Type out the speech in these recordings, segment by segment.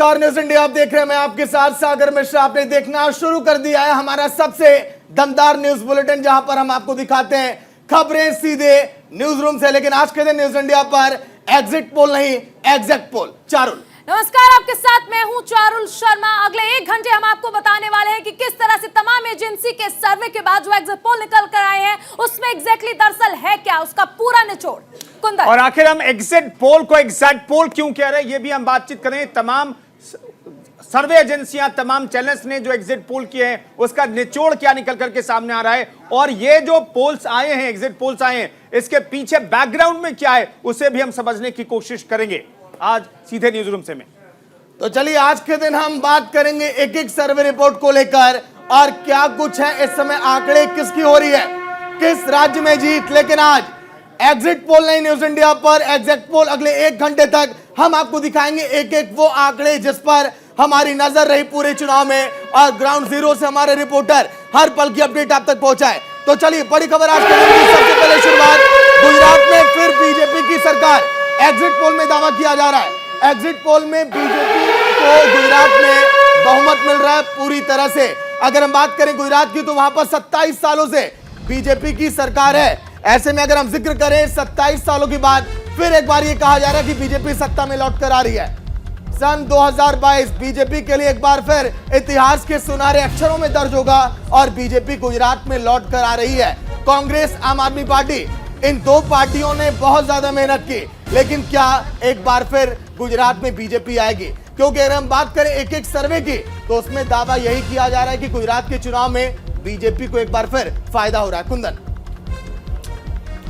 नमस्कार, news India आप देख रहे हैं। मैं आपके साथ सागर मिश्रा। आपने देखना शुरू कर दिया है हमारा सबसे दमदार न्यूज बुलेटिन, जहां पर हम आपको दिखाते हैं खबरें सीधे न्यूज रूम से। लेकिन आज के दिन न्यूज इंडिया पर एग्जिट पोल नहीं, एग्जैक्ट पोल। चारुल नमस्कार, आपके साथ मैं हूं चारुल शर्मा। अगले 1 घंटे हम आपको बताने वाले हैं कि किस तरह से तमाम एजेंसी के सर्वे के बाद जो एग्जिट पोल निकल कर आए हैं उसमें एग्जैक्टली दरअसल है क्या, उसका पूरा निचोड़। कुंदन, और आखिर हम एग्जिट पोल को एग्जैक्ट पोल क्यों कह रहे हैं, ये भी हम बातचीत करें। तमाम सर्वे एजेंसियां, तमाम चैनल्स ने जो एग्जिट पोल किए हैं उसका निचोड़ क्या निकल करके सामने आ रहा है, और ये जो पोल्स आए हैं, एग्जिट पोल्स आए हैं, इसके पीछे बैकग्राउंड में क्या है उसे भी हम समझने की कोशिश करेंगे आज सीधे न्यूज रूम से में। तो चलिए आज के दिन हम बात करेंगे एक एक सर्वे रिपोर्ट को लेकर और क्या कुछ है इस समय, आंकड़े किसकी हो रही है, किस राज्य में जीत। लेकिन आज एग्जिट पोल नहीं, न्यूज इंडिया पर एग्जैक्ट पोल। अगले 1 घंटे तक हम आपको दिखाएंगे एक एक वो आंकड़े जिस पर हमारी नजर रही पूरे चुनाव में, और ग्राउंड जीरो से हमारे रिपोर्टर हर पल की अपडेट आप तक पहुंचाए। तो चलिए बड़ी खबर आज के दिन की सबसे पहले शुरुआत। गुजरात में फिर बीजेपी की सरकार, एग्जिट पोल में दावा किया जा रहा है। एग्जिट पोल में बीजेपी को गुजरात में बहुमत मिल रहा है पूरी तरह से। अगर हम बात करें गुजरात की तो वहां पर 27 सालों से बीजेपी की सरकार है। ऐसे में अगर हम जिक्र करें 27 सालों के बाद फिर एक बार ये कहा जा रहा है कि बीजेपी सत्ता में लौट कर आ रही है। सन 2022 बीजेपी के लिए एक बार फिर इतिहास के सुनहरे अक्षरों में दर्ज होगा और बीजेपी गुजरात में लौट कर आ रही है। कांग्रेस, आम आदमी पार्टी, इन दो पार्टियों ने बहुत ज्यादा मेहनत की, लेकिन क्या एक बार फिर गुजरात में बीजेपी आएगी? क्योंकि अगर हम बात करें एक एक सर्वे की तो उसमें दावा यही किया जा रहा है कि गुजरात के चुनाव में बीजेपी को एक बार फिर फायदा हो रहा है। कुंदन,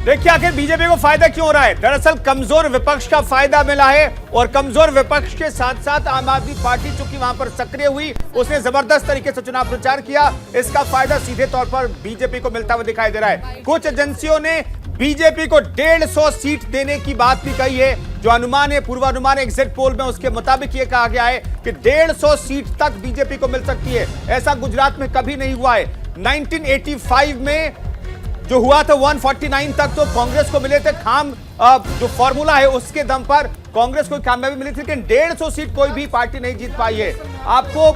देखिए आखिर बीजेपी को फायदा क्यों हो रहा है। दरअसल कमजोर विपक्ष का फायदा मिला है, और कमजोर विपक्ष के साथ साथ आम आदमी पार्टी चूंकि वहां पर सक्रिय हुई, उसने जबरदस्त तरीके से चुनाव प्रचार किया। इसका फायदा सीधे तौर पर बीजेपी को मिलता हुआ दिखाई दे रहा है। कुछ एजेंसियों ने बीजेपी को 150 सीट देने की बात भी कही है। जो अनुमान है, पूर्वानुमान एग्जिट पोल में, उसके मुताबिक यह कहा गया है कि 150 सीट तक बीजेपी को मिल सकती है। ऐसा गुजरात में कभी नहीं हुआ है। 1985 में जो हुआ था 149 तक तो कांग्रेस को मिले थे। जो फॉर्मूला है उसके दम पर कांग्रेस को कामयाबी मिली थी, लेकिन 150 सीट कोई भी पार्टी नहीं जीत पाई है। आपको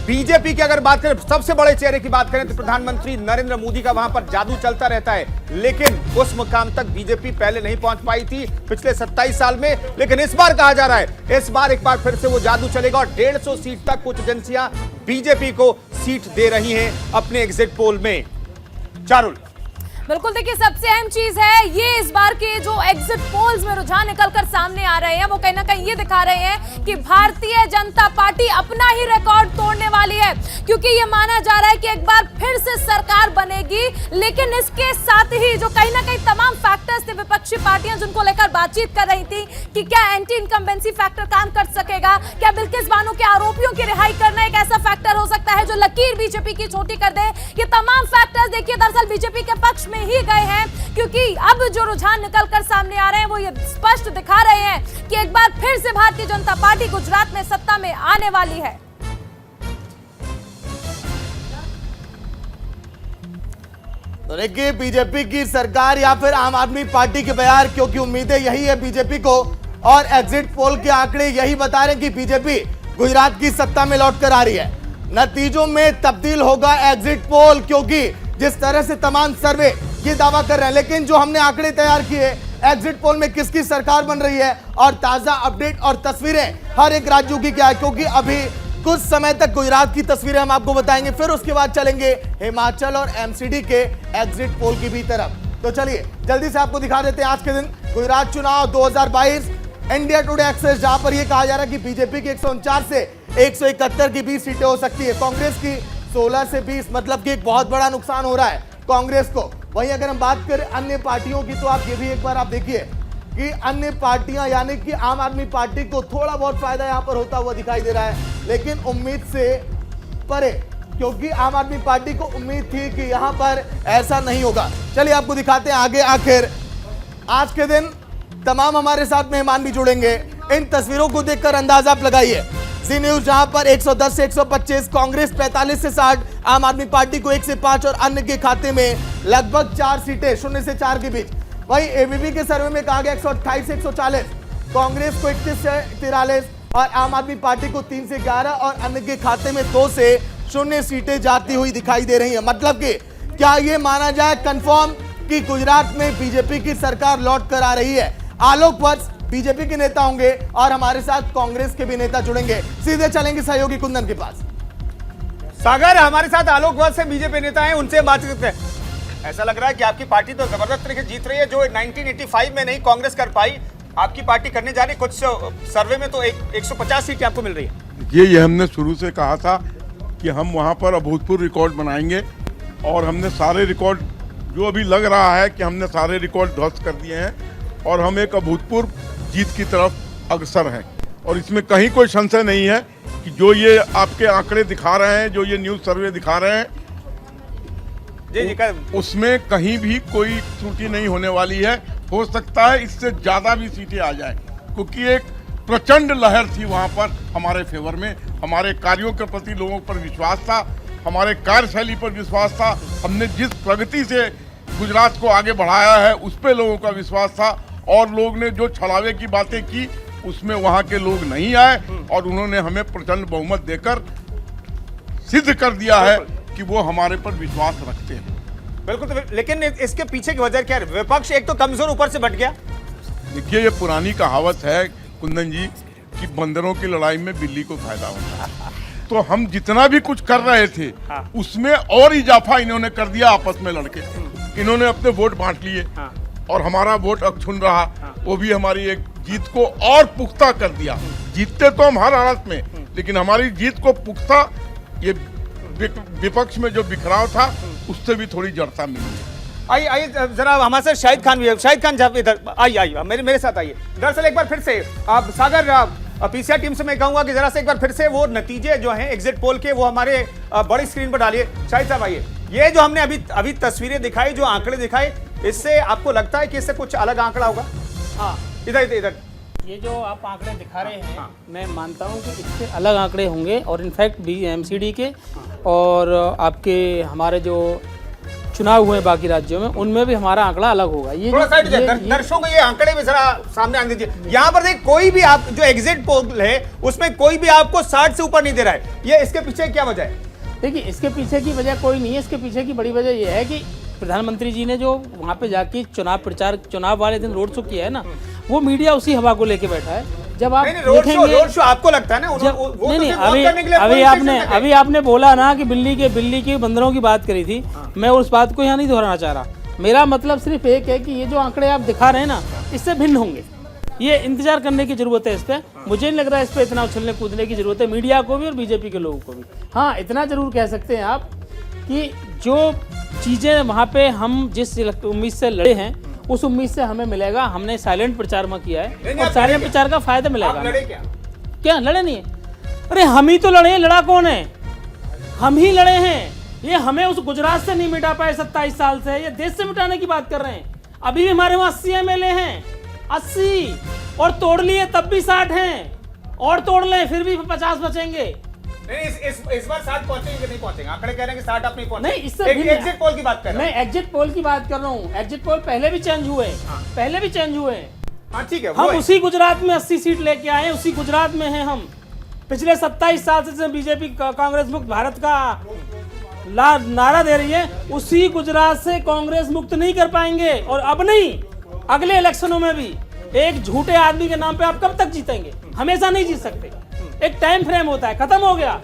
बीजेपी की अगर बात करें, सबसे बड़े चेहरे की बात करें तो प्रधानमंत्री नरेंद्र मोदी का वहां पर जादू चलता रहता है, लेकिन उस मुकाम तक बीजेपी पहले नहीं पहुंच पाई थी पिछले 27 साल में। लेकिन इस बार कहा जा रहा है इस बार एक बार फिर से वो जादू चलेगा और 150 सीट तक कुछ एजेंसियां बीजेपी को सीट दे रही हैं अपने एग्जिट पोल में। चारुल, बिल्कुल देखिए, सबसे अहम चीज है ये इस बार के जो एग्जिट पोल्स में रुझान निकलकर सामने आ रहे हैं वो कहीं ना कहीं ये दिखा रहे हैं कि भारतीय जनता पार्टी अपना ही रिकॉर्ड तोड़ने वाली है, क्योंकि ये माना जा रहा है कि एक बार फिर से सरकार बनेगी। लेकिन इसके साथ ही जो कहीं ना कहीं तमाम फैक्टर्स थे, विपक्षी पार्टियां जिनको लेकर बातचीत कर रही थी कि क्या एंटी इनकम्बेंसी फैक्टर काम कर सकेगा, क्या बिल्किस बानो के आरोपियों की रिहाई करना एक ऐसा फैक्टर हो सकता है जो लकीर बीजेपी की छोटी कर दे। ये तमाम फैक्टर्स देखिए दरअसल बीजेपी के पक्ष में ही गए हैं, क्योंकि अब जो रुझान निकलकर सामने आ रहे हैं वो ये स्पष्ट दिखा रहे हैं कि एक बार फिर से भारतीय जनता पार्टी गुजरात में सत्ता में आने वाली है। तो देखिए बीजेपी की सरकार या फिर आम आदमी पार्टी के बयार, क्योंकि उम्मीदें यही है बीजेपी को, और एग्जिट पोल के आंकड़े यही बता रहे हैं कि बीजेपी गुजरात की सत्ता में लौट कर आ रही है। नतीजों में तब्दील होगा एग्जिट पोल, क्योंकि जिस तरह से तमाम सर्वे ये दावा कर रहे हैं, लेकिन जो हमने आंकड़े तैयार किए एग्जिट पोल में किसकी सरकार बन रही है और ताजा अपडेट और तस्वीरें हर एक राज्यों की क्या है, क्योंकि अभी कुछ समय तक गुजरात की तस्वीरें हम आपको बताएंगे, फिर उसके बाद चलेंगे हिमाचल और एमसीडी के एग्जिट पोल की भी तरफ। तो चलिए जल्दी से आपको दिखा देते हैं आज के दिन गुजरात चुनाव 2022 इंडिया टुडे एक्सेस, जहां पर यह कहा जा रहा है कि बीजेपी की 149 से 171 की 20 सीटें हो सकती है, कांग्रेस की 16 से 20, मतलब कि एक बहुत बड़ा नुकसान हो रहा है कांग्रेस को। वहीं अगर हम बात करें अन्य पार्टियों की तो आप ये भी एक बार आप देखिए कि अन्य पार्टियां यानी कि आम आदमी पार्टी को थोड़ा बहुत फायदा यहां पर होता हुआ दिखाई दे रहा है, लेकिन उम्मीद से परे, क्योंकि आम आदमी पार्टी को उम्मीद थी कि यहां पर ऐसा नहीं होगा। चलिए आपको दिखाते हैं आगे। आखिर आज के दिन तमाम हमारे साथ मेहमान भी जुड़ेंगे, इन तस्वीरों को देखकर अंदाजा आप लगाइए। जी न्यूज जहां पर 110 से 125, कांग्रेस 45 से 60, आम आदमी पार्टी को 1 से 5 और अन्य के खाते में लगभग 4 सीटें 0 से 4 के बीच। वहीं एबीपी के सर्वे में कहा गया 128 से 140, कांग्रेस को 31 से 43, और आम आदमी पार्टी को 3 से 11 और अन्य के खाते में 2 से 0 सीटें जाती हुई दिखाई दे रही हैं। मतलब कि क्या ये माना जाए कंफर्म कि गुजरात में बीजेपी की सरकार लौट कर आ रही है? आलोक वत्स बीजेपी के नेता होंगे और हमारे साथ कांग्रेस के भी नेता जुड़ेंगे। सीधे चलेंगे सहयोगी कुंदन के पास। सागर, हमारे साथ आलोक वत्स से बीजेपी नेता हैं, उनसे बात करते हैं। ऐसा लग रहा है कि आपकी पार्टी तो जबरदस्त तरीके से जीत रही है, जो 1985 में नहीं कांग्रेस कर पाई, आपकी पार्टी करने जा रही है। कुछ सर्वे में तो 150 सीटें आपको मिल रही है। ये हमने शुरू से कहा था कि हम वहाँ पर अभूतपूर्व रिकॉर्ड बनाएंगे और हमने सारे रिकॉर्ड, जो अभी लग रहा है कि हमने सारे रिकॉर्ड ध्वस्त कर दिए हैं और हम एक अभूतपूर्व जीत की तरफ अग्रसर हैं। और इसमें कहीं कोई संशय नहीं है कि जो ये आपके आंकड़े दिखा रहे हैं, जो ये न्यूज़ सर्वे दिखा रहे हैं, उसमें कहीं भी कोई त्रुटि नहीं होने वाली है। हो सकता है इससे ज्यादा भी सीटें आ जाए, क्योंकि एक प्रचंड लहर थी वहां पर हमारे फेवर में। हमारे कार्यों के प्रति लोगों पर विश्वास था, हमारे कार्यशैली पर विश्वास था, हमने जिस प्रगति से गुजरात को आगे बढ़ाया है उस पर लोगों का विश्वास था। और लोग ने जो छलावे की बातें की उसमें वहां के लोग नहीं आए और उन्होंने हमें प्रचंड बहुमत देकर सिद्ध कर दिया है कि वो हमारे पर विश्वास रखते हैं। बिल्कुल, तो लेकिन इसके पीछे की वजह क्या है? विपक्ष एक तो कमजोर ऊपर से बट गया। देखिए, ये पुरानी कहावत है कुंदन जी कि बंदरों की लड़ाई में बिल्ली को फायदा होता है। तो हम जितना भी कुछ कर रहे थे उसमें और इजाफा इन्होंने कर दिया आपस में लड़के। इन्होंने अपने वोट बांट लिए और हमारा वोट अक्षुण्ण रहा। वो भी हमारी एक जीत को और पुख्ता कर दिया। जीतते तो हम हर हालत में, लेकिन हमारी जीत को पुख्ता, ये विपक्ष में जो बिखराव था उससे भी थोड़ी जड़ता मिली। आइए जरा हमारे साथ शाहिद खान भी है। शाहिद खान जब इधर आइए मेरे साथ आइए। दरअसल एक बार फिर से आप सागर पीसीआर टीम से मैं कहूंगा कि जरा से एक बार फिर से वो नतीजे जो हैं एग्जिट पोल के वो हमारे बड़ी स्क्रीन पर डालिए। शाहिद साहब आइए। ये जो हमने अभी तस्वीरें दिखाई, जो आंकड़े दिखाए, इससे आपको लगता है कि इससे कुछ अलग आंकड़ा होगा? हाँ, इधर ये जो आप आंकड़े दिखा रहे हैं, मैं मानता हूँ कि इससे अलग आंकड़े होंगे और इनफैक्ट BMCD के और आपके हमारे जो चुनाव हुए बाकी राज्यों में उनमें भी हमारा आंकड़ा अलग होगा। ये थोड़ा साइड दर्शकों को ये आंकड़े भी जरा सामने आने दीजिए। यहाँ पर देखिए, कोई भी आप जो एग्जिट पोल है उसमें कोई भी आपको 60 से ऊपर नहीं दे रहा है। ये इसके पीछे क्या वजह है? देखिए, इसके पीछे की वजह कोई नहीं है। इसके पीछे की बड़ी वजह यह है कि प्रधानमंत्री जी ने जो वहाँ पे जाके चुनाव प्रचार, चुनाव वाले दिन रोड शो किया है ना, वो मीडिया उसी हवा को लेके बैठा है। जब आप रोड शो आपको लगता है ना, अभी आपने बोला ना कि बिल्ली के बंदरों की बात करी थी। मैं उस बात को यहाँ नहीं दोहराना चाह रहा। मेरा मतलब सिर्फ एक है कि ये जो आंकड़े आप दिखा रहे हैं ना, इससे भिन्न होंगे। ये इंतजार करने की जरूरत है इस पर। मुझे नहीं लग रहा है इस पर इतना उछलने कूदने की जरूरत है, मीडिया को भी और बीजेपी के लोगों को भी। हाँ, इतना जरूर कह सकते हैं आप कि जो चीज़ें वहाँ पे हम जिस उम्मीद से लड़े हैं उस उम्मीद से हमें मिलेगा। हमने साइलेंट प्रचार में किया है और साइलेंट प्रचार का फायदा मिलेगा। क्या लड़े नहीं है? अरे हम ही तो लड़े हैं। लड़ा कौन है? हम ही लड़े हैं। ये हमें उस गुजरात से नहीं मिटा पाए 27 साल से, ये देश से मिटाने की बात कर रहे हैं। अभी भी हमारे वहां 80 MLA हैं, 80, और तोड़ लिए तब भी 60 हैं, और तोड़ लें फिर भी 50 बचेंगे। नहीं, इस बार 60 पहुंचेंगे कि नहीं पहुंचेंगे? आंकड़े कह रहे हैं कि 60 आप नहीं पहुंचे। नहीं, इससे एग्जिट पोल की बात कर रहा हूं। मैं एग्जिट पोल की बात कर रहा हूँ। एग्जिट पोल पहले भी चेंज हुए, पहले भी चेंज हुए। हाँ, ठीक है। हम उसी गुजरात में 80 सीट लेके आए, उसी गुजरात में हैं हम। पिछले 27 साल से बीजेपी कांग्रेस मुक्त भारत का नारा दे रही है, उसी गुजरात से कांग्रेस मुक्त नहीं कर पाएंगे। और अब नहीं, अगले इलेक्शनों में भी एक झूठे आदमी के नाम पे आप कब तक जीतेंगे? हमेशा नहीं जीत सकते। एक टाइम फ्रेम होता है, खत्म हो गया।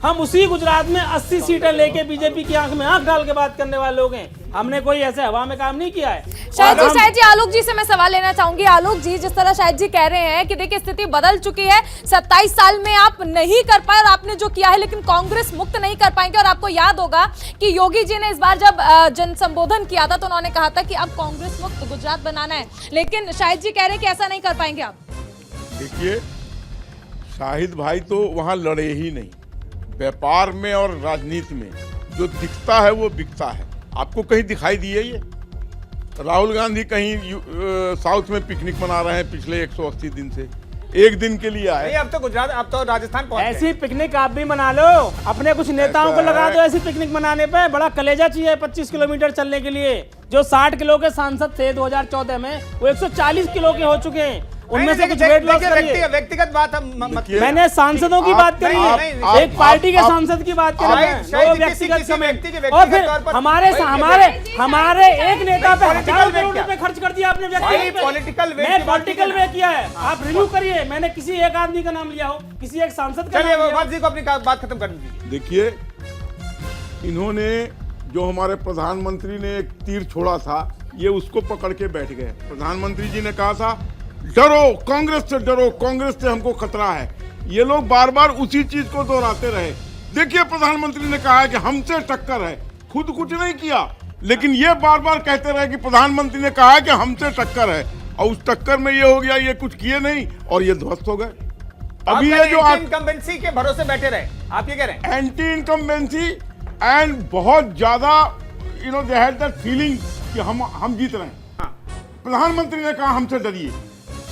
हम उसी गुजरात में 80 सीटें लेके बीजेपी की आंख में आंख डाल के बात करने वाले लोग हैं। हमने कोई ऐसे हवा में काम नहीं किया है। शायद जी आलोक जी से मैं सवाल लेना चाहूंगी। आलोक जी, जिस तरह शायद जी कह रहे हैं कि देखिए स्थिति बदल चुकी है, 27 साल में आप नहीं कर पाए और आपने जो किया है, लेकिन कांग्रेस मुक्त नहीं कर पाएंगे। और आपको याद होगा कि योगी जी ने इस बार जब जन संबोधन किया था तो उन्होंने कहा था कि अब कांग्रेस मुक्त गुजरात बनाना है, लेकिन शायद जी कह रहे हैं कि ऐसा नहीं कर पाएंगे आप। देखिए, शाहिद भाई तो वहाँ लड़े ही नहीं। व्यापार में और राजनीति में जो दिखता है वो बिकता है। आपको कहीं दिखाई दिए ये? राहुल गांधी कहीं साउथ में पिकनिक मना रहे हैं पिछले 180 दिन से, एक दिन के लिए आए। अब तो गुजरात, अब तो राजस्थान पहुंच गए। ऐसी पिकनिक आप भी मना लो, अपने कुछ नेताओं को लगा दो ऐसी पिकनिक मनाने पे। बड़ा कलेजा चाहिए 25 किलोमीटर चलने के लिए। जो 60 किलो के सांसद थे 2014 में, वो 140 किलो के हो चुके हैं। उनमें से कुछ वेट लॉस करिए। व्यक्तिगत बात हम मैंने सांसदों की बात करी है, एक पार्टी के सांसद की बात करी है, वो व्यक्तिगत कमेंट। और फिर हमारे एक नेता पे हजारों करोड़ रुपए खर्च कर दिया आपने पॉलिटिकल वे किया है। आप रिव्यू करिए, मैंने किसी एक आदमी का नाम लिया हो, किसी एक सांसद का नाम लिया हो। जी को अपनी बात खत्म करने दीजिए। देखिए, इन्होंने जो हमारे प्रधानमंत्री ने एक तीर छोड़ा था, ये उसको पकड़ के बैठ गए। प्रधानमंत्री जी ने कहा था डरो, कांग्रेस से डरो, कांग्रेस से हमको खतरा है। ये लोग बार बार उसी चीज को दोहराते रहे। देखिए, प्रधानमंत्री ने कहा है कि हमसे टक्कर है, खुद कुछ नहीं किया, लेकिन ये बार बार कहते रहे कि प्रधानमंत्री ने कहा है कि हमसे टक्कर है, और उस टक्कर में ये हो गया, ये कुछ किए नहीं और ये ध्वस्त हो गए। अभी ये जो इनकम्बेंसी के भरोसे बैठे रहे, आप ये कह रहे हैं एंटी इनकम्बेंसी एंड बहुत ज्यादा दे हैड दैट फीलिंग कि हम जीत रहे हैं। प्रधानमंत्री ने कहा हमसे डरिए,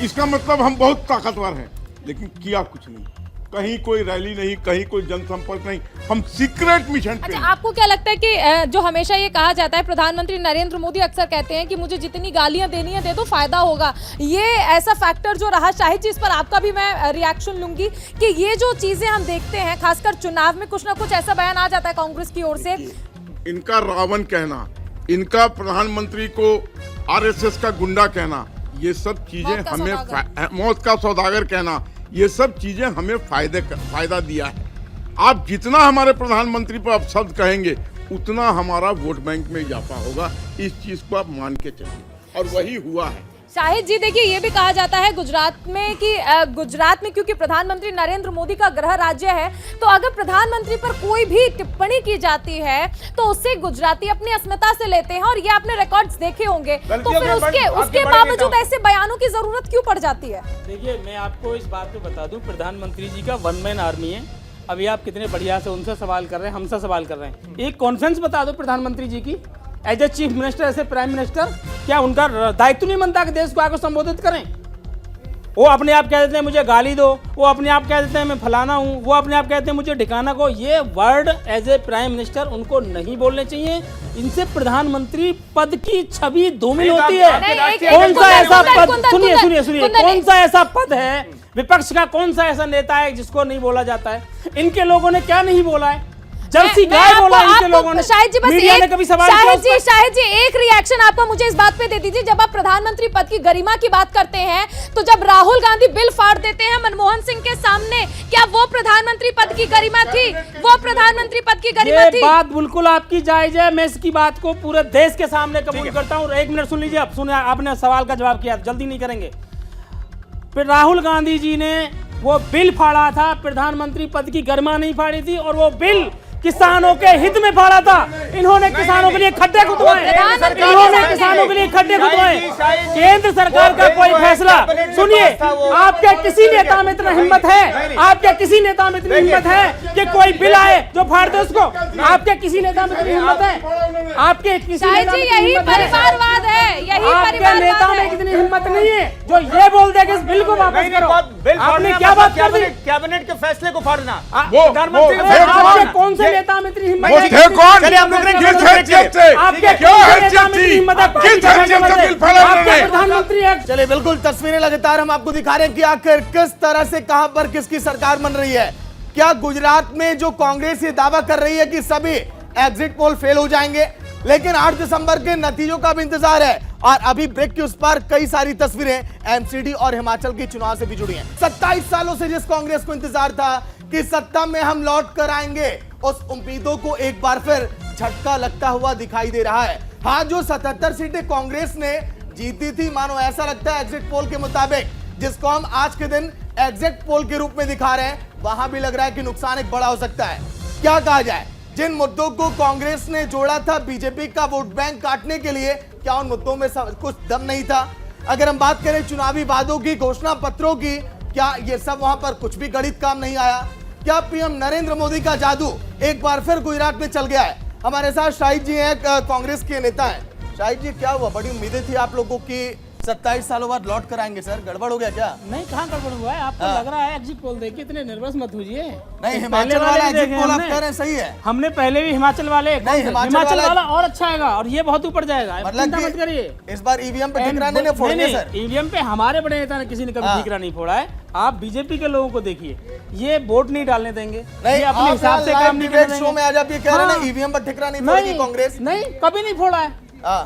इसका मतलब हम बहुत ताकतवर हैं, लेकिन किया कुछ नहीं। कहीं कोई रैली नहीं, कहीं कोई जनसंपर्क नहीं, हम सीक्रेट मिशन पे। अच्छा, आपको क्या लगता है कि जो हमेशा ये कहा जाता है, प्रधानमंत्री नरेंद्र मोदी अक्सर कहते हैं कि मुझे जितनी गालियां देनी है दे दो, फायदा होगा, ये ऐसा फैक्टर जो रहा, शाहिद जी इस पर आपका भी मैं रिएक्शन लूंगी कि ये जो चीजें हम देखते हैं, खासकर चुनाव में कुछ ना कुछ ऐसा बयान आ जाता है कांग्रेस की ओर से। इनका रावण कहना, इनका प्रधानमंत्री को आरएसएस का गुंडा कहना, ये सब चीजें हमें मौत का सौदागर कहना, ये सब चीजें हमें फायदा दिया है। आप जितना हमारे प्रधानमंत्री पर आप शब्द कहेंगे, उतना हमारा वोट बैंक में इजाफा होगा। इस चीज को आप मान के चलिए, और वही हुआ है। शाहिद जी, देखिए, ये भी कहा जाता है गुजरात में क्योंकि प्रधानमंत्री नरेंद्र मोदी का गृह राज्य है, तो अगर प्रधानमंत्री पर कोई भी टिप्पणी की जाती है तो उससे गुजराती अपनी अस्मिता से लेते हैं, और ये आपने रिकॉर्ड्स देखे होंगे, तो फिर उसके बावजूद ऐसे बयानों की जरूरत क्यों पड़ जाती है? देखिए, मैं आपको इस बात पे बता दूं, प्रधानमंत्री जी का वन मैन आर्मी है। अभी आप कितने बढ़िया से उनसे सवाल कर रहे हैं, हमसे सवाल कर रहे हैं। एक कॉन्फ्रेंस बता दो प्रधानमंत्री जी की, as a chief minister, as a prime minister, क्या उनका दायित्व नहीं बनता कि देश को आगे संबोधित करें? वो अपने आप कह देते हैं मुझे गाली दो, वो अपने आप कह देते हैं मैं फलाना हूँ, वो अपने आप कहते हैं मुझे ठिकाना को। ये word as a prime minister उनको नहीं बोलने चाहिए। इनसे प्रधानमंत्री पद की छवि धूमिल होती है। कौन सा ऐसा पद, सुनिए, कौन सा ऐसा पद है, विपक्ष का कौन सा ऐसा नेता है जिसको नहीं बोला जाता है? इनके लोगों ने क्या नहीं बोला है? जर्सी गाय बोला इनके लोगों ने। शाहिद जी, बस मीडिया ने कभी सवाल किया? शाहिद जी, एक रिएक्शन आपका मुझे इस बात पे दे दीजिए। जब आप प्रधानमंत्री पद की गरिमा की बात करते हैं, तो जब राहुल गांधी बिल फाड़ देते हैं मनमोहन सिंह के सामने, क्या वो प्रधानमंत्री पद की गरिमा थी? वो प्रधानमंत्री पद की गरिमा थी? बात बिल्कुल आपकी जायज है, मैं इसकी बात को पूरे देश के सामने कबूल करता हूँ। एक मिनट सुन लीजिए, अब सुनिए, आपने सवाल का जवाब किया, जल्दी नहीं करेंगे। फिर राहुल गांधी जी ने वो बिल फाड़ा था, प्रधानमंत्री पद की गरिमा नहीं फाड़ी थी, और वो बिल किसानों के हित में फाड़ा था। इन्होंने किसानों के लिए खड्डे खुदवाए, केंद्र सरकार का कोई फैसला, सुनिए, आपके किसी नेता में इतना हिम्मत है, आपके किसी नेता में इतनी हिम्मत है कि कोई बिल आए जो फाड़ दे उसको? आपके किसी नेता में इतनी हिम्मत है? आपके किसी नेता में यही परिवारवाद है, आपके नेता में इतनी हिम्मत नहीं है जो ये बोल दे कि इस बिल को वापस करो। आपने क्या बात कर दी? कैबिनेट के फैसले को फाड़ना। प्रधानमंत्री कौन से नेता में इतनी हिम्मत है? चलिए, हम लोग प्रधानमंत्री। चलिए, बिल्कुल तस्वीरें लगातार हम आपको दिखा रहे हैं कि आखिर किस तरह से कहां पर किसकी सरकार बन रही है। क्या गुजरात में जो कांग्रेस ये दावा कर रही है कि सभी एग्जिट पोल फेल हो जाएंगे, लेकिन 8 दिसंबर के नतीजों का भी इंतजार है। और अभी ब्रेक के उस पार कई सारी तस्वीरें एमसीडी और हिमाचल के चुनाव से भी जुड़ी हैं। 27 सालों से जिस कांग्रेस को इंतजार था कि सत्ता में हम लौट कर आएंगे, उस उम्मीदों को एक बार फिर झटका लगता हुआ दिखाई दे रहा है। हाँ, जो 77 सीटें कांग्रेस ने जीती थी, मानो ऐसा लगता है एग्जिट पोल के मुताबिक, जिसको हम आज के दिन एग्जिट पोल के रूप में दिखा रहे हैं, वहां भी लग रहा है कि नुकसान एक बड़ा हो सकता है। क्या कहा जाए, जिन मुद्दों को कांग्रेस ने जोड़ा था बीजेपी का वोट बैंक काटने के लिए, क्या उन मुद्दों में कुछ दम नहीं था? अगर हम बात करें चुनावी वादों की, घोषणा पत्रों की, क्या ये सब वहां पर कुछ भी गणित काम नहीं आया? क्या पीएम नरेंद्र मोदी का जादू एक बार फिर गुजरात में चल गया है? हमारे साथ शाहिद जी हैं, कांग्रेस के नेता हैं। शाहिद जी, क्या हुआ? बड़ी उम्मीदें थी आप लोगों की 27 सालों बाद लौट कर आएंगे सर, गड़बड़ हो गया क्या? नहीं, कहाँ गड़बड़ हुआ है? आपको लग रहा है एग्जिट पोल देखिए, इतने नर्वस मत होइए। नहीं, हिमाचल वाला एग्जिट पोल आप कह रहे हैं सही है। हमने पहले भी हिमाचल वाले, नहीं, हिमाचल वाला और अच्छा आएगा और ये बहुत ऊपर जाएगा, चिंता मत करिए। इस बार ईवीएम पे ठिकराने ने फोड़ेंगे सर। ईवीएम पे हमारे बड़े नेता ने किसी ने कभी ठिकरा नहीं फोड़ा है। आप बीजेपी के लोगों को देखिए, ये वोट नहीं डालने देंगे, नहीं, ये अपने हिसाब से काम नहीं करने शो में आज आप ये कह रहे हैं ईवीएम पर ठिकरा नहीं फोड़ेगी कांग्रेस। नहीं, कभी नहीं फोड़ा है।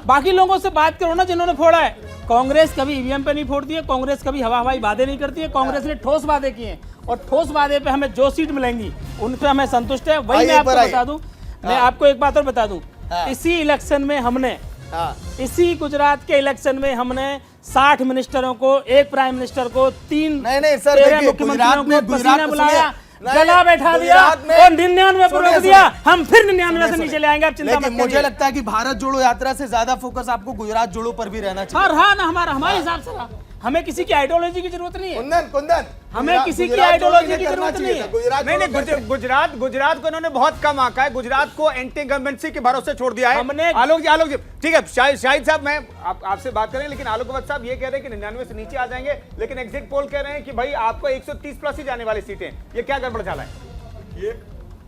बाकी लोगों से बात करो ना जिन्होंने फोड़ा है। कांग्रेस कभी ईवीएम पे नहीं फोड़ती है, कांग्रेस कभी हवाई वादे नहीं करती है। कांग्रेस ने ठोस वादे किए हैं और ठोस वादे पे हमें जो सीट मिलेंगी उन पे हमें संतुष्ट है। वही मैं आपको बता दूं, मैं आपको एक बात और बता दूं, इसी इलेक्शन में हमने इसी गुजरात के इलेक्शन में हमने 60 मिनिस्टरों को, एक प्राइम मिनिस्टर को, 3 नहीं सर, मुख्यमंत्रियों को पसीना बुलाया, गला बैठा दिया और 99 पर रोक दिया। हम फिर 99 से नीचे ले आएंगे, आप चिंता मत करिए। मुझे लगता है कि भारत जोड़ो यात्रा से ज्यादा फोकस आपको गुजरात जोड़ो पर भी रहना चाहिए। हाँ ना, हमारे हिसाब से रहा। हमें किसी की आइडियोलॉजी की जरूरत नहीं है। कुंदन, हमें किसी की आइडियोलॉजी की जरूरत नहीं है। नहीं, गुजरात को इन्होंने बहुत कम आंका है। गुजरात को एंटी गवर्नमेंसी के भरोसे छोड़ दिया है। हमने आलोक जी ठीक है, शाहिद साहब मैं आपसे बात करें, लेकिन आलोक वत्स साहब ये कह रहे हैं कि 99 से नीचे आ जाएंगे, लेकिन एग्जिट पोल कह रहे हैं कि भाई आपको 130 प्लस ही जाने वाली सीटें। ये क्या गड़बड़ चाला है? ये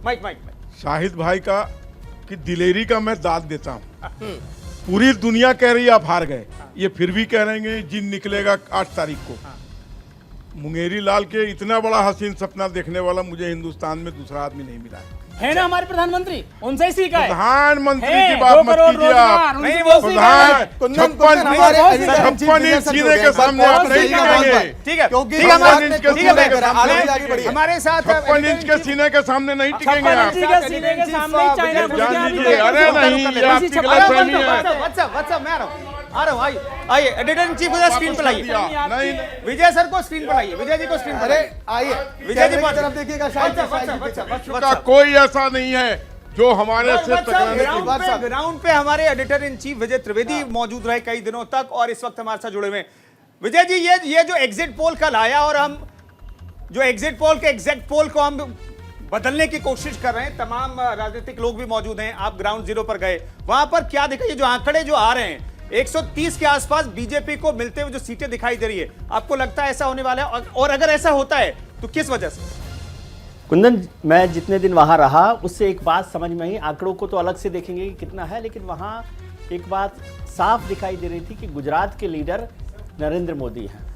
माइक शाहिद भाई का कि दिलेरी का मैं दाद देता हूँ। पूरी दुनिया कह रही है आप हार गए, ये फिर भी कह रहे हैं जिन निकलेगा 8 तारीख को। मुंगेरी लाल के इतना बड़ा हसीन सपना देखने वाला मुझे हिंदुस्तान में दूसरा आदमी नहीं मिला है ना। हमारे प्रधानमंत्री, उनसे ही सीखा है। प्रधानमंत्री की बात मत कीजिए आप। नहीं, वो प्रधान 56 इंच सीने के सामने आप नहीं टिकेंगे। ठीक है, क्योंकि हमारे साथ 56 इंच के सीने के सामने नहीं टिकेंगे आप। सीने के सामने चाइना घुस गया। जान लीजिए, अरे नहीं, ये आपकी गलतफहमी है। व्हाट्सएप मैं आ रहा हूँ, आइए एडिटर इन चीफ स्क्रीन पर लाइए। नहीं, विजय सर को स्क्रीन पर लाइए, विजय जी को स्क्रीन पर। अरे आइए, विजय जी की तरफ देखिएगा। का कोई ऐसा नहीं है जो हमारे से टकराने की बात। ग्राउंड पे हमारे एडिटर इन चीफ विजय त्रिवेदी मौजूद रहे कई दिनों तक और इस वक्त हमारे साथ जुड़े हुए। विजय जी, ये जो एग्जिट पोल कल आया और हम जो एग्जिट पोल के एग्जैक्ट पोल को हम बदलने की कोशिश कर रहे हैं, तमाम राजनीतिक लोग भी मौजूद हैं, आप ग्राउंड जीरो पर गए, वहां पर क्या देखा? ये जो आंकड़े जो आ रहे हैं 130 के आसपास बीजेपी को मिलते हुए जो सीटें दिखाई दे रही है, आपको लगता है ऐसा होने वाला है? और अगर ऐसा होता है तो किस वजह से? कुंदन, मैं जितने दिन वहाँ रहा उससे एक बात समझ में आई। आंकड़ों को तो अलग से देखेंगे कि कितना है, लेकिन वहाँ एक बात साफ दिखाई दे रही थी कि गुजरात के लीडर नरेंद्र मोदी हैं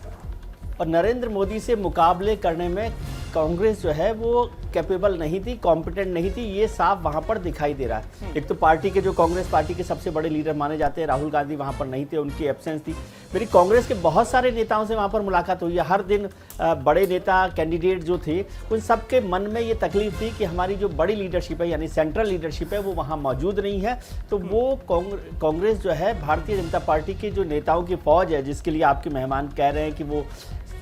और नरेंद्र मोदी से मुकाबले करने में कांग्रेस जो है वो कैपेबल नहीं थी, कॉम्पिटेंट नहीं थी। ये साफ वहाँ पर दिखाई दे रहा है। एक तो पार्टी के जो कांग्रेस पार्टी के सबसे बड़े लीडर माने जाते हैं राहुल गांधी वहाँ पर नहीं थे, उनकी एब्सेंस थी। मेरी कांग्रेस के बहुत सारे नेताओं से वहाँ पर मुलाकात हुई है। हर दिन बड़े नेता कैंडिडेट जो थे उन सबके मन में ये तकलीफ थी कि हमारी जो बड़ी लीडरशिप है यानी सेंट्रल लीडरशिप है वो वहाँ मौजूद नहीं है। तो वो कांग्रेस जो है भारतीय जनता पार्टी के जो नेताओं की फौज है, जिसके लिए आपके मेहमान कह रहे हैं कि वो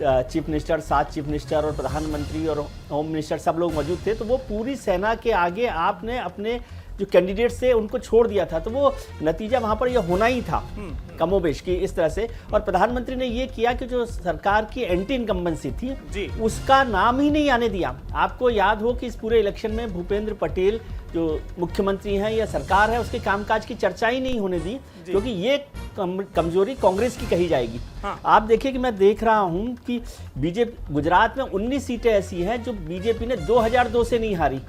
चीफ मिनिस्टर, 7 चीफ मिनिस्टर और प्रधानमंत्री और होम मिनिस्टर सब लोग मौजूद थे, तो वो पूरी सेना के आगे आपने अपने जो कैंडिडेट्स थे उनको छोड़ दिया था। तो वो नतीजा वहाँ पर यह होना ही था कमोबेश की इस तरह से। और प्रधानमंत्री ने ये किया कि जो सरकार की एंटी इनकम्बेंसी थी उसका नाम ही नहीं आने दिया। आपको याद हो कि इस पूरे इलेक्शन में भूपेंद्र पटेल जो मुख्यमंत्री हैं या सरकार है उसके कामकाज की चर्चा ही नहीं होने दी, क्योंकि ये कमजोरी कांग्रेस की कही जाएगी। आप देखिए कि मैं देख रहा हूं कि बीजेपी गुजरात में 19 सीटें ऐसी हैं जो बीजेपी ने 2002 से नहीं हारी,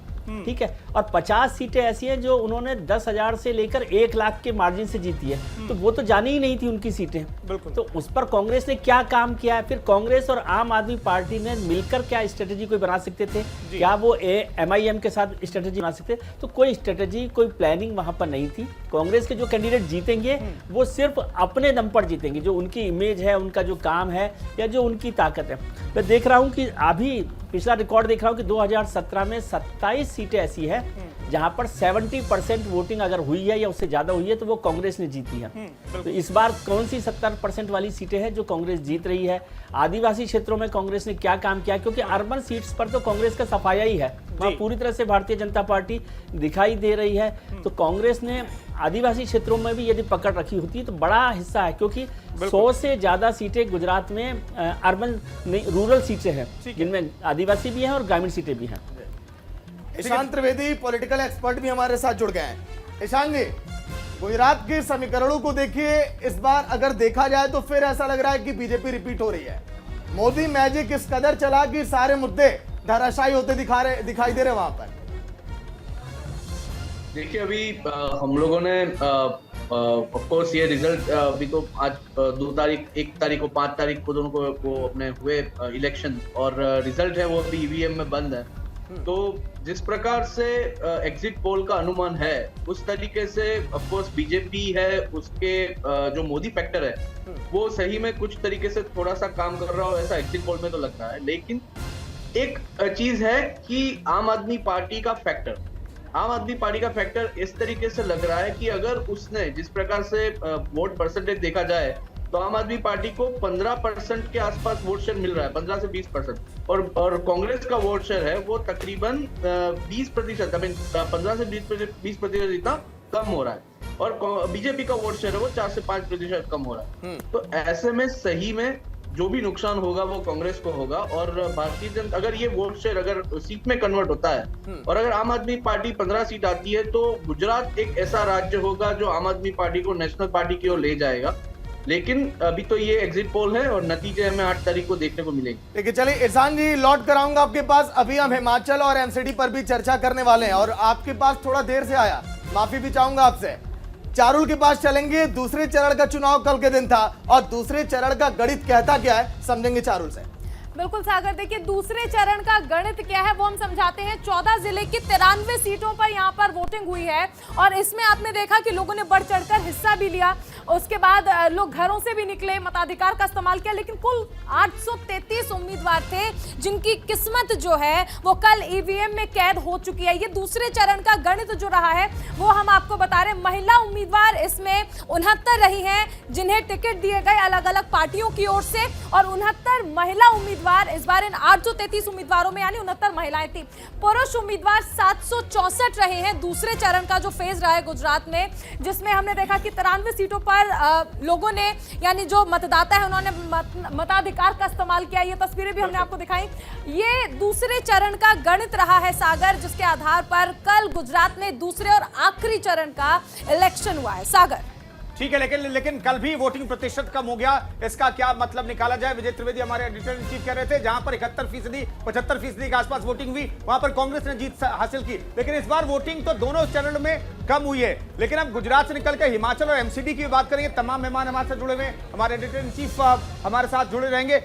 ठीक है, और 50 सीटें ऐसी हैं जो उन्होंने 10,000 से लेकर 1 लाख के मार्जिन से जीती है। तो वो तो जानी ही नहीं थी उनकी सीटें। तो उस पर कांग्रेस ने क्या काम किया है? फिर कांग्रेस और आम आदमी पार्टी ने मिलकर क्या स्ट्रेटेजी कोई बना सकते थे? क्या वो MIM के साथ स्ट्रेटेजी बना सकते? तो कोई स्ट्रेटेजी, कोई प्लानिंग वहां पर नहीं थी। कांग्रेस के जो कैंडिडेट जीतेंगे वो सिर्फ अपने दम पर जीतेंगे, जो उनकी इमेज है, उनका जो काम है या जो उनकी ताकत है। मैं देख रहा हूं कि अभी पिछला रिकॉर्ड देख रहा हूं कि 2017 में 27 सीटें ऐसी है जहां पर 70% वोटिंग अगर हुई है या उससे ज्यादा हुई है तो वो कांग्रेस ने जीती है। तो इस बार कौन सी 70% वाली सीटें हैं जो कांग्रेस जीत रही है? आदिवासी क्षेत्रों में कांग्रेस ने क्या काम किया? क्योंकि अर्बन सीट्स पर तो कांग्रेस का सफाया ही है, वहाँ पूरी तरह से भारतीय जनता पार्टी दिखाई दे रही है। तो कांग्रेस ने आदिवासी क्षेत्रों में भी यदि पकड़ रखी होती तो बड़ा हिस्सा है, क्योंकि 100 से ज्यादा सीटें गुजरात में अर्बन रूरल सीटें हैं जिनमें आदिवासी भी हैं और ग्रामीण सीटें भी हैं। ईशान त्रिवेदी पॉलिटिकल एक्सपर्ट भी हमारे साथ जुड़ गए हैं। ईशान जी, गुजरात के समीकरणों को देखिए, इस बार अगर देखा जाए तो फिर ऐसा लग रहा है कि बीजेपी रिपीट हो रही है। मोदी मैजिक इस कदर चला कि सारे मुद्दे धराशायी होते दिखाई दे रहे वहां पर। देखिए अभी हम लोगों ने ऑफ कोर्स ये रिजल्ट अभी तो आज 2 तारीख 1 तारीख को 5 तारीख को दोनों को वो अपने हुए इलेक्शन और रिजल्ट है वो अभी ईवीएम में बंद है। तो जिस प्रकार से एग्जिट पोल का अनुमान है उस तरीके से ऑफ कोर्स बीजेपी है, उसके जो मोदी फैक्टर है वो सही में कुछ तरीके से थोड़ा सा काम कर रहा हो ऐसा एग्जिट पोल में तो लगता है। लेकिन एक चीज है कि आम आदमी पार्टी का फैक्टर इस तरीके से लग रहा है कि अगर उसने जिस प्रकार से वोट परसेंटेज देखा जाए तो आम आदमी पार्टी को 15% के आसपास वोट शेयर मिल रहा है, 15 से 20%, और कांग्रेस का वोट शेयर है वो तकरीबन 20%, 15 से 20% इतना कम हो रहा है, और बीजेपी का वोट शेयर है वो 4 से 5% कम हो रहा है। तो ऐसे में सही में जो भी नुकसान होगा वो कांग्रेस को होगा, और भारतीय जनता अगर ये वोट शेयर अगर सीट में कन्वर्ट होता है और अगर आम आदमी पार्टी 15 सीट आती है तो गुजरात एक ऐसा राज्य होगा जो आम आदमी पार्टी को नेशनल पार्टी की ओर ले जाएगा। लेकिन अभी तो ये एग्जिट पोल है और नतीजे हमें 8 तारीख को देखने को मिलेंगे। ठीक है, चलिए इरशान जी लौट कर आऊंगा आपके पास। अभी हम हिमाचल और एमसीडी पर भी चर्चा करने वाले हैं और आपके पास थोड़ा देर से आया, माफी भी चाहूंगा आपसे। चारुल के पास चलेंगे। दूसरे चरण का चुनाव कल के दिन था और दूसरे चरण का गणित कहता क्या है, समझेंगे चारुल से। बिल्कुल सागर, देखिए दूसरे चरण का गणित क्या है वो हम समझाते हैं। 14 जिले की 93 सीटों पर यहाँ पर वोटिंग हुई है और इसमें आपने देखा कि लोगों ने बढ़ चढ़कर हिस्सा भी लिया। उसके बाद लोग घरों से भी निकले, मताधिकार का इस्तेमाल किया, लेकिन कुल 833 उम्मीदवार थे जिनकी किस्मत जो है वो कल ईवीएम में कैद हो चुकी है। ये दूसरे चरण का गणित जो रहा है वो हम आपको बता रहे हैं। महिला उम्मीदवार इसमें 69 रही हैं जिन्हें टिकट दिए गए अलग अलग पार्टियों की ओर से, और 69 महिला उम्मीदवार इस बार इन 833 उम्मीदवारों में यानी 69 महिलाएं थी। पुरुष उम्मीदवार 764 रहे हैं दूसरे चरण का जो फेज रहा है गुजरात में, जिसमें हमने देखा कि 93 सीटों पर लोगों ने यानी जो मतदाता है उन्होंने मताधिकार का इस्तेमाल किया। ये तस्वीरें भी हमने आपको दिखाई। ये दूसरे चरण का गणित रहा है सागर, जिसके आधार पर कल गुजरात में दूसरे और आखिरी चरण का इलेक्शन हुआ है। सागर ठीक है, लेकिन कल भी वोटिंग प्रतिशत कम हो गया, इसका क्या मतलब निकाला जाए? विजय त्रिवेदी हमारे एडिटर इन चीफ कह रहे थे जहां पर 71% 75% के आसपास वोटिंग हुई वहां पर कांग्रेस ने जीत हासिल की, लेकिन इस बार वोटिंग तो दोनों चरणों में कम हुई है। लेकिन अब गुजरात से निकलकर हिमाचल और एमसीडी की बात करेंगे। तमाम मेहमान हमारे साथ जुड़े हुए हैं, हमारे एडिटर इन चीफ हमारे साथ जुड़े रहेंगे।